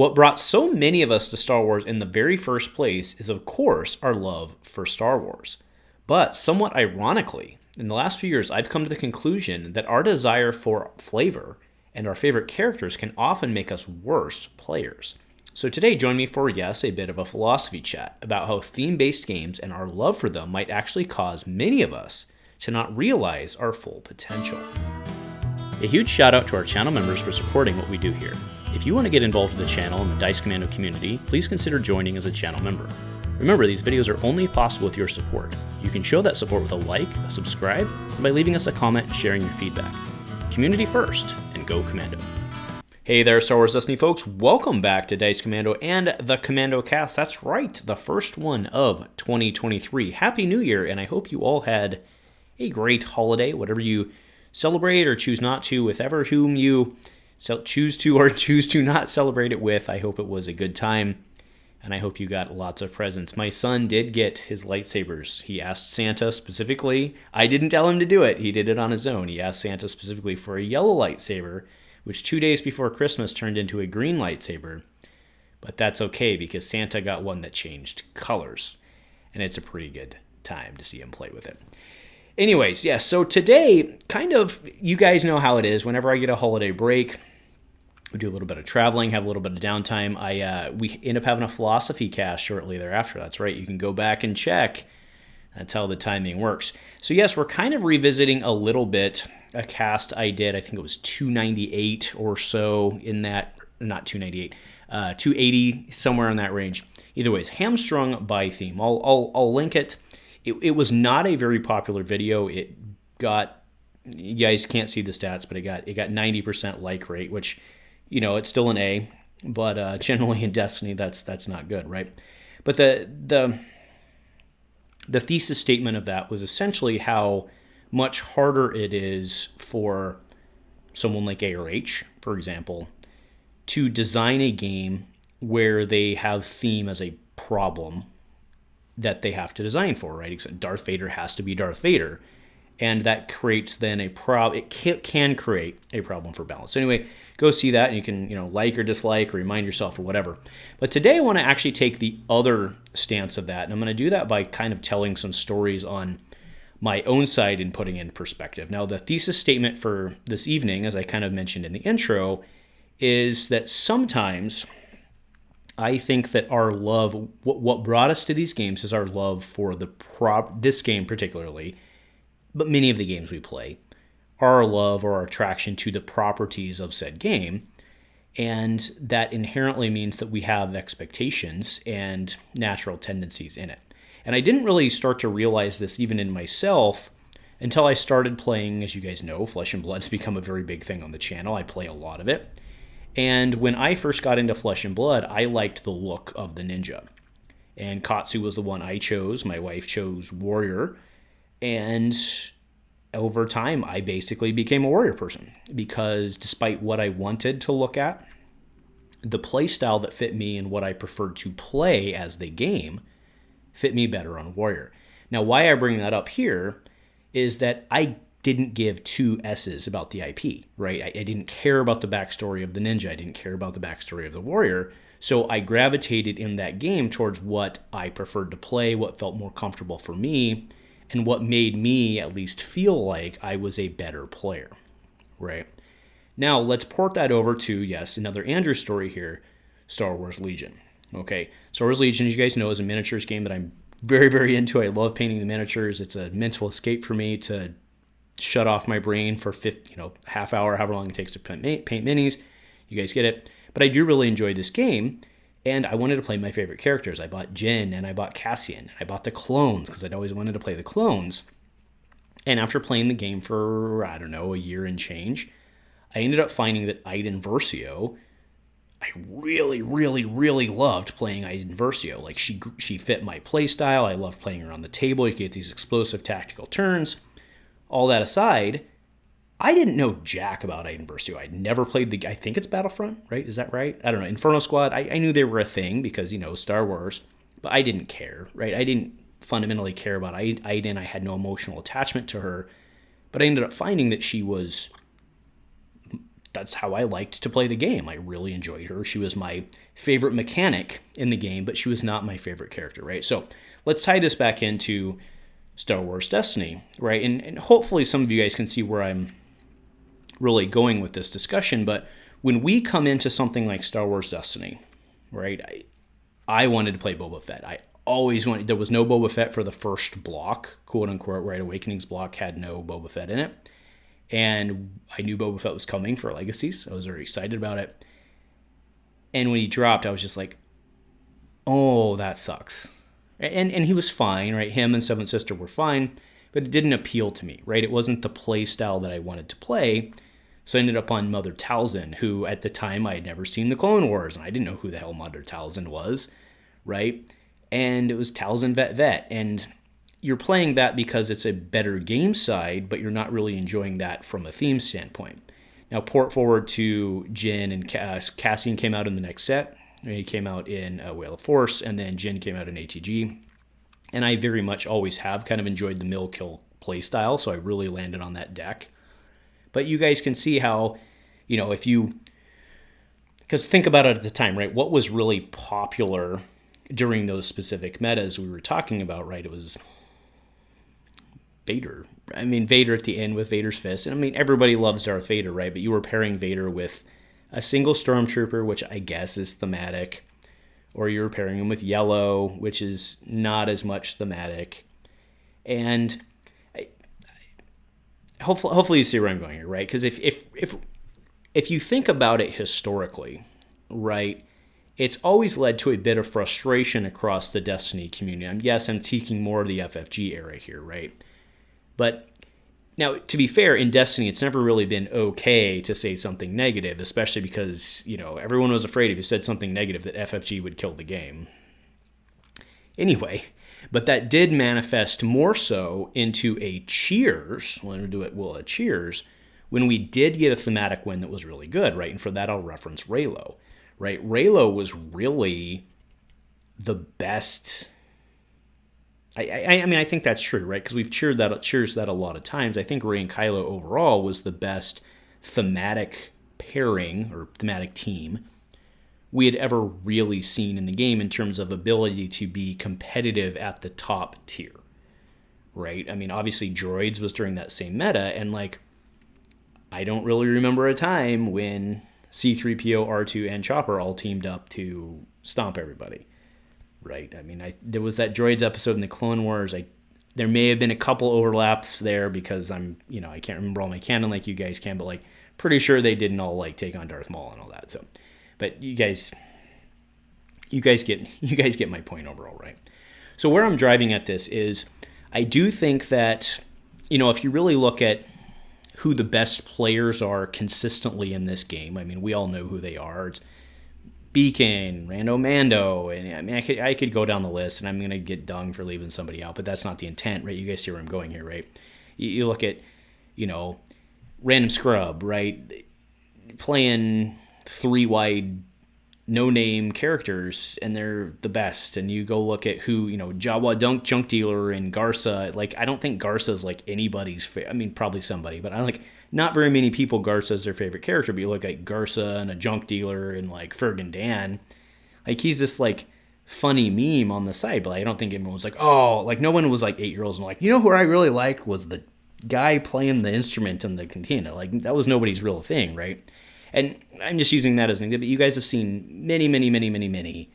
What brought so many of us to Star Wars in the very first place is, of course, our love for Star Wars. But somewhat ironically, in the last few years, I've come to the conclusion that our desire for flavor and our favorite characters can often make us worse players. So today, join me for, yes, a bit of a philosophy chat about how theme-based games and our love for them might actually cause many of us to not realize our full potential. A huge shout out to our channel members for supporting what we do here. If you want to get involved with the channel and the Dice Commando community, please consider joining as a channel member. Remember, these videos are only possible with your support. You can show that support with a like, a subscribe, and by leaving us a comment and sharing your feedback. Community first, and go Commando. Hey there, Star Wars Destiny folks. Welcome back to Dice Commando and the Commando Cast. That's right, the first one of 2023. Happy New Year, and I hope you all had a great holiday, whatever you celebrate or choose not to, with ever whom you choose to or choose to not celebrate it with. I hope it was a good time, and I hope you got lots of presents. My son did get his lightsabers. He asked Santa specifically. I didn't tell him to do it. He did it on his own. He asked Santa specifically for a yellow lightsaber, which 2 days before Christmas turned into a green lightsaber. But that's okay because Santa got one that changed colors, and it's a pretty good time to see him play with it. Anyways, yes, so today, kind of, you guys know how it is. Whenever I get a holiday break, we do a little bit of traveling, have a little bit of downtime. We end up having a philosophy cast shortly thereafter. That's right. You can go back and check. That's how the timing works. So yes, we're kind of revisiting a little bit a cast I did. I think it was 298 or so in that, not 298, 280, somewhere in that range. Either way, it's Hamstrung by Theme. I'll link it. It was not a very popular video. It got, you guys can't see the stats, but it got 90% like rate, which, you know, it's still an A, but generally in Destiny, that's not good, right? But the thesis statement of that was essentially how much harder it is for someone like ARH, for example, to design a game where they have theme as a problem that they have to design for, right? Except Darth Vader has to be Darth Vader, and that creates then a problem. It can create a problem for balance. So anyway, go see that, and you can, like or dislike or remind yourself or whatever. But today I want to actually take the other stance of that, and I'm going to do that by kind of telling some stories on my own side and putting in perspective. Now, the thesis statement for this evening, as I kind of mentioned in the intro, is that sometimes I think that our love, what brought us to these games is our love for this game particularly, but many of the games we play, our love or our attraction to the properties of said game, and that inherently means that we have expectations and natural tendencies in it. And I didn't really start to realize this even in myself until I started playing, as you guys know, Flesh and Blood's become a very big thing on the channel. I play a lot of it. And when I first got into Flesh and Blood, I liked the look of the ninja. And Katsu was the one I chose. My wife chose Warrior. And over time, I basically became a Warrior person. Because despite what I wanted to look at, the play style that fit me and what I preferred to play as the game fit me better on Warrior. Now, why I bring that up here is that I didn't give two S's about the IP, right? I didn't care about the backstory of the ninja. I didn't care about the backstory of the warrior. So I gravitated in that game towards what I preferred to play, what felt more comfortable for me, and what made me at least feel like I was a better player, right? Now, let's port that over to, yes, another Andrew story here, Star Wars Legion. Okay, Star Wars Legion, as you guys know, is a miniatures game that I'm very, very into. I love painting the miniatures. It's a mental escape for me to shut off my brain for half hour, however long it takes to paint minis. You guys get it. But I do really enjoy this game, and I wanted to play my favorite characters. I bought Jyn, and I bought Cassian, and I bought the clones, because I'd always wanted to play the clones. And after playing the game for, a year and change, I ended up finding that Iden Versio, I really, really, really loved playing Iden Versio. Like, she fit my play style. I loved playing her on the table. You get these explosive tactical turns. All that aside, I didn't know jack about Iden Versio. I'd never played I think it's Battlefront, right? Is that right? I don't know. Inferno Squad, I knew they were a thing because, Star Wars, but I didn't care, right? I didn't fundamentally care about Iden. I had no emotional attachment to her, but I ended up finding that she was that's how I liked to play the game. I really enjoyed her. She was my favorite mechanic in the game, but she was not my favorite character, right? So let's tie this back into Star Wars Destiny, right? And hopefully some of you guys can see where I'm really going with this discussion. But when we come into something like Star Wars Destiny, right, I wanted to play Boba Fett. I always wanted, there was no Boba Fett for the first block, quote unquote, right? Awakenings block had no Boba Fett in it. And I knew Boba Fett was coming for Legacies. I was very excited about it. And when he dropped, I was just like, oh, that sucks. And he was fine, right? Him and Seventh Sister were fine, but it didn't appeal to me, right? It wasn't the play style that I wanted to play. So I ended up on Mother Talzin, who at the time I had never seen the Clone Wars, and I didn't know who the hell Mother Talzin was, right? And it was Talzin Vet. And you're playing that because it's a better game side, but you're not really enjoying that from a theme standpoint. Now, port forward to Jin and Cassian came out in the next set. He came out in Whale of Force, and then Jin came out in ATG. And I very much always have kind of enjoyed the mill kill play style, so I really landed on that deck. But you guys can see how, if you... Because think about it at the time, right? What was really popular during those specific metas we were talking about, right? It was Vader. I mean, Vader at the end with Vader's fist. And I mean, everybody loves Darth Vader, right? But you were pairing Vader with a single Stormtrooper, which I guess is thematic. Or you were pairing him with Yellow, which is not as much thematic. And hopefully you see where I'm going here, right? Because if you think about it historically, right, it's always led to a bit of frustration across the Destiny community. Yes, I'm taking more of the FFG era here, right? But now, to be fair, in Destiny, it's never really been okay to say something negative, especially because, everyone was afraid if you said something negative that FFG would kill the game. Anyway, but that did manifest more so into a cheers, a cheers, when we did get a thematic win that was really good, right? And for that, I'll reference Reylo, right? Reylo was really the best. I mean, I think that's true, right? Because we've cheers that a lot of times. I think Rey and Kylo overall was the best thematic pairing or thematic team we had ever really seen in the game in terms of ability to be competitive at the top tier, right? I mean, obviously Droids was during that same meta, and I don't really remember a time when C-3PO, R2, and Chopper all teamed up to stomp everybody. Right. I mean, there was that Droids episode in the Clone Wars. There may have been a couple overlaps there because I can't remember all my canon like you guys can, but pretty sure they didn't all take on Darth Maul and all that. So, but you guys get my point overall, right? So where I'm driving at this is, I do think that if you really look at who the best players are consistently in this game, I mean, we all know who they are. It's Beacon, Rando Mando, and I mean, I could go down the list, and I'm going to get dung for leaving somebody out, but that's not the intent, right? You guys see where I'm going here, right? You look at, Random Scrub, right? Playing 3-wide, no-name characters, and they're the best, and you go look at who, Jawa Junk Dealer and Garza, I don't think Garza's anybody's I mean, probably somebody, but not very many people Garza is their favorite character, but you look at Garza and a junk dealer and Fergan Dan, he's this funny meme on the side, but I don't think everyone was no one was 8-year-olds and who I really like was the guy playing the instrument in the cantina. That was nobody's real thing, right? And I'm just using that as an example, but you guys have seen many, many, many, many, many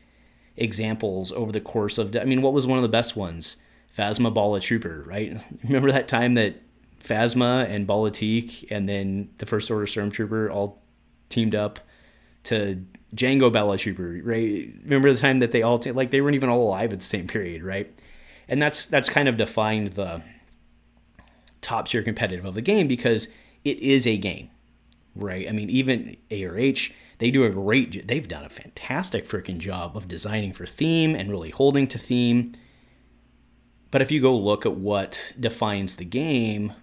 examples over the course of, what was one of the best ones? Phasma Bala Trooper, right? Remember that time that Phasma and Balatik and then the First Order Stormtrooper all teamed up to Jango Bala Trooper, right? Remember the time that they all, they weren't even all alive at the same period, right? And that's kind of defined the top tier competitive of the game because it is a game, right? I mean, even ARH, they've done a fantastic freaking job of designing for theme and really holding to theme. But if you go look at what defines the game,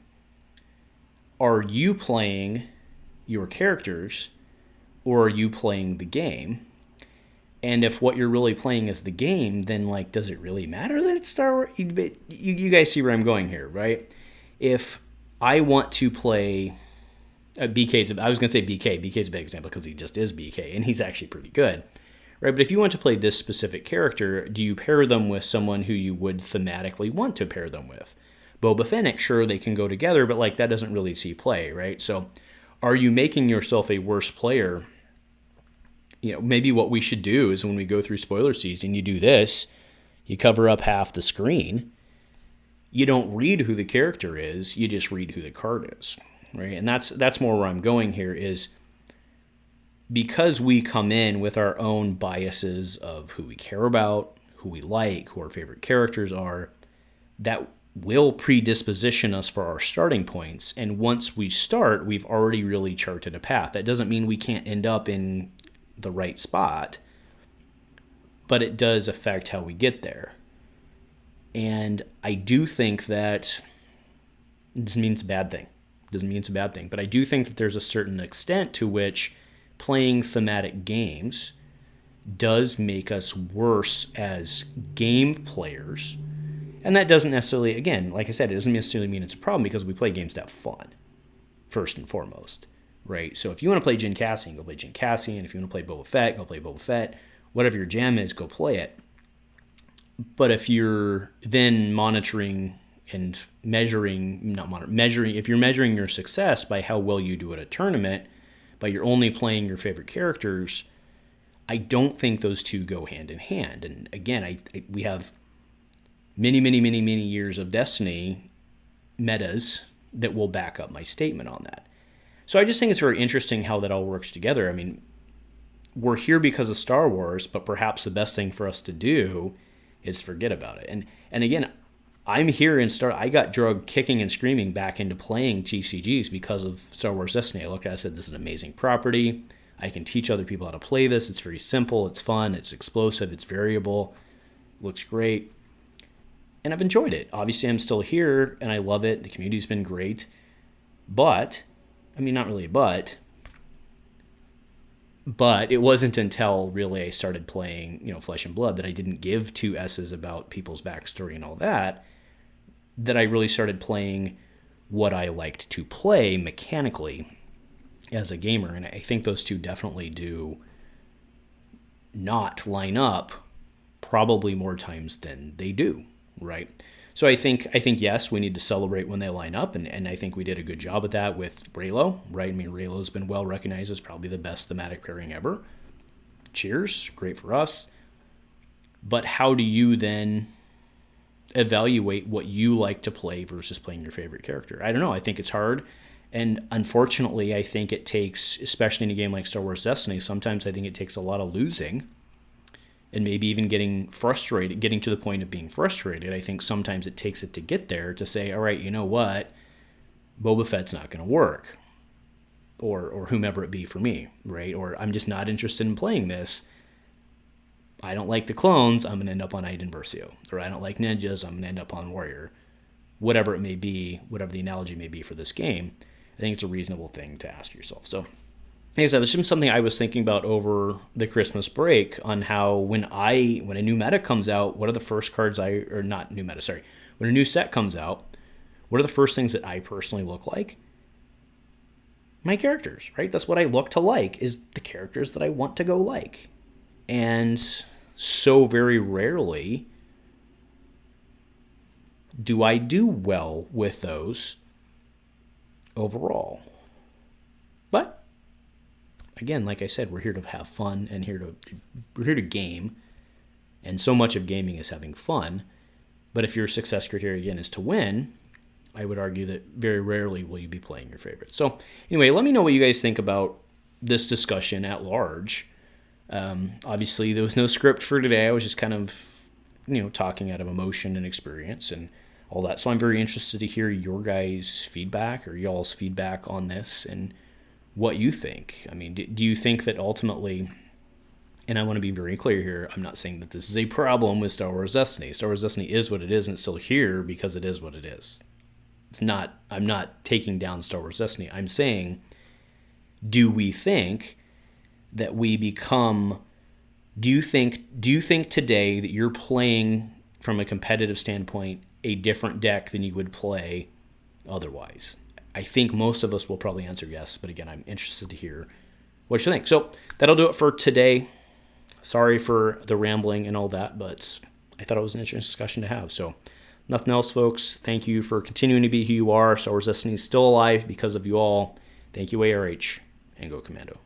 are you playing your characters or are you playing the game? And if what you're really playing is the game, then does it really matter that it's Star Wars? You guys see where I'm going here, right? If I want to play I was going to say BK. BK's a big example because he just is BK, and he's actually pretty good. Right, but if you want to play this specific character, do you pair them with someone who you would thematically want to pair them with? Boba Fett, sure, they can go together, but like that doesn't really see play, right? So are you making yourself a worse player? Maybe what we should do is when we go through spoiler season, you do this, you cover up half the screen. You don't read who the character is, you just read who the card is, right? And that's more where I'm going here is because we come in with our own biases of who we care about, who we like, who our favorite characters are, that will predisposition us for our starting points. And once we start, we've already really charted a path. That doesn't mean we can't end up in the right spot, but it does affect how we get there. And I do think that it doesn't mean it's a bad thing. It doesn't mean it's a bad thing. But I do think that there's a certain extent to which playing thematic games does make us worse as game players. And that doesn't necessarily, again, like I said, it doesn't necessarily mean it's a problem because we play games to have fun, first and foremost, right? So if you want to play Jyn Cassian, go play Jyn Cassian. If you want to play Boba Fett, go play Boba Fett. Whatever your jam is, go play it. But if you're then monitoring and if you're measuring your success by how well you do at a tournament, but you're only playing your favorite characters, I don't think those two go hand in hand. And again, we have many years of Destiny metas that will back up my statement on that. So I just think it's very interesting how that all works together. I mean, we're here because of Star Wars, but perhaps the best thing for us to do is forget about it. And again, I'm here in I got drugged kicking and screaming back into playing TCGs because of Star Wars Destiny. I looked at it, I said, this is an amazing property. I can teach other people how to play this. It's very simple. It's fun. It's explosive. It's variable. Looks great. And I've enjoyed it. Obviously, I'm still here, and I love it. The community's been great. But, I mean, not really but it wasn't until really I started playing, Flesh and Blood that I didn't give two S's about people's backstory and all that I really started playing what I liked to play mechanically as a gamer. And I think those two definitely do not line up probably more times than they do, right? So I think yes, we need to celebrate when they line up, and I think we did a good job at that with Reylo, right? I mean, Reylo's been well recognized as probably the best thematic pairing ever. Cheers, great for us. But how do you then evaluate what you like to play versus playing your favorite character? I don't know. I think it's hard. And unfortunately, I think it takes, especially in a game like Star Wars Destiny, sometimes I think it takes a lot of losing and maybe even getting frustrated, getting to the point of being frustrated. I think sometimes it takes it to get there to say, all right, you know what? Boba Fett's not going to work. Or whomever it be for me, right? Or I'm just not interested in playing this. I don't like the clones, I'm going to end up on Iden Versio. Or I don't like ninjas, I'm going to end up on Warrior. Whatever it may be, whatever the analogy may be for this game, I think it's a reasonable thing to ask yourself. So, like I said, this is something I was thinking about over the Christmas break on how when a new meta comes out, what are the first cards when a new set comes out, what are the first things that I personally look like? My characters, right? That's what I look to like, is the characters that I want to go like. And so very rarely do I do well with those overall. But again, like I said, we're here to have fun and we're here to game. And so much of gaming is having fun. But if your success criteria, again, is to win, I would argue that very rarely will you be playing your favorite. So anyway, let me know what you guys think about this discussion at large. Obviously, there was no script for today. I was just kind of, talking out of emotion and experience and all that. So I'm very interested to hear your guys' feedback or y'all's feedback on this and what you think. I mean, do you think that ultimately, and I want to be very clear here, I'm not saying that this is a problem with Star Wars Destiny. Star Wars Destiny is what it is, and it's still here because it is what it is. I'm not taking down Star Wars Destiny. I'm saying, do we think that we become, do you think today that you're playing from a competitive standpoint a different deck than you would play otherwise? I think most of us will probably answer yes, but again, I'm interested to hear what you think. So that'll do it for today. Sorry for the rambling and all that, but I thought it was an interesting discussion to have. So nothing else, folks. Thank you for continuing to be who you are. Star Wars Destiny is still alive because of you all. Thank you, ARH, and go Commando.